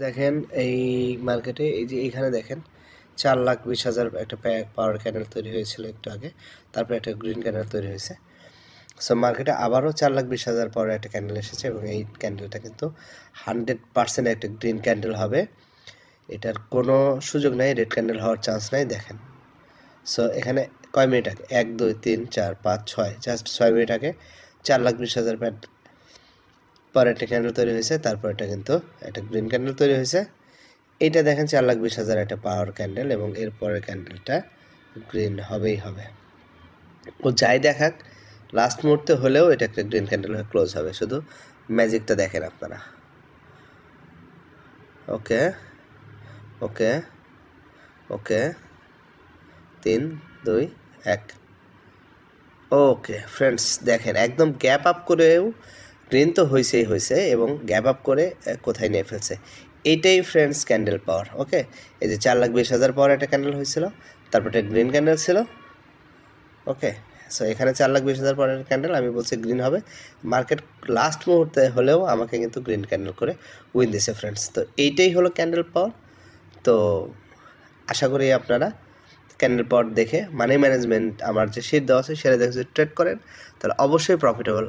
দেখেন এই মার্কেটে এই যে এখানে দেখেন 4,20,000 একটা পাওয়ার ক্যান্ডেল তৈরি হয়েছিল একটু আগে, তারপরে একটা গ্রিন ক্যান্ডেল তৈরি হয়েছে। সো মার্কেটে আবারও 4,20,000 পাওয়ার একটা ক্যান্ডেল এসেছে এবং এই ক্যান্ডেলটা কিন্তু 100% একটা গ্রিন ক্যান্ডেল হবে। এটার কোনো সুযোগ নাই রেড ক্যান্ডেল হওয়ার চান্স নাই। দেখেন সো এখানে কয় মিনিট আগে 1 2 3 4 5 6 জাস্ট 6 মিনিট আগে 4,20,000 পরে একটা ক্যান্ডেল তৈরি হয়েছে, তারপর এটা কিন্তু একটা গ্রিন ক্যান্ডেল তৈরি হয়েছে। এইটা দেখেন 4,20,000 একটা পাওয়ার ক্যান্ডেল এবং এরপরের ক্যান্ডেলটা গ্রিন হবেই হবে। ও যাই দেখাক লাস্ট মুহূর্তে হলেও এটা একটা গ্রিন ক্যান্ডেল হয়ে ক্লোজ হবে। শুধু ম্যাজিকটা দেখেন আপনারা। ওকে ওকে ওকে 3 2 1 ওকে ফ্রেন্ডস, দেখেন একদম গ্যাপ আপ করেও গ্রিন তো হয়েছে এবং গ্যাপ আপ করে কোথায় নিয়ে ফেলছে। এইটাই ফ্রেন্ডস ক্যান্ডেল পাওয়ার। ওকে, এই যে 4,20,000 পাওয়ার একটা ক্যান্ডেল হয়েছিল, তারপর একটা গ্রিন ক্যান্ডেল ছিল। ওকে, সো এখানে 4,20,000 পাওয়ার ক্যান্ডেল, আমি বলছি গ্রিন হবে। মার্কেট লাস্ট মুহূর্তে হলেও আমাকে কিন্তু গ্রিন ক্যান্ডেল করে উইন দিয়েছে ফ্রেন্ডস। তো এইটাই হলো ক্যান্ডেল পাওয়ার। তো আশা করি আপনারা ক্যান্ডেল পাওয়ার দেখে মানি ম্যানেজমেন্ট আমার যে শিট দেওয়া আছে সেটা দেখে যদি ট্রেড করেন তাহলে অবশ্যই প্রফিটেবল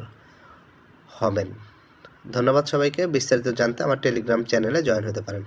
হবেন। ধন্যবাদ সবাইকে। বিস্তারিত জানতে আমার টেলিগ্রাম চ্যানেলে জয়েন হতে পারেন।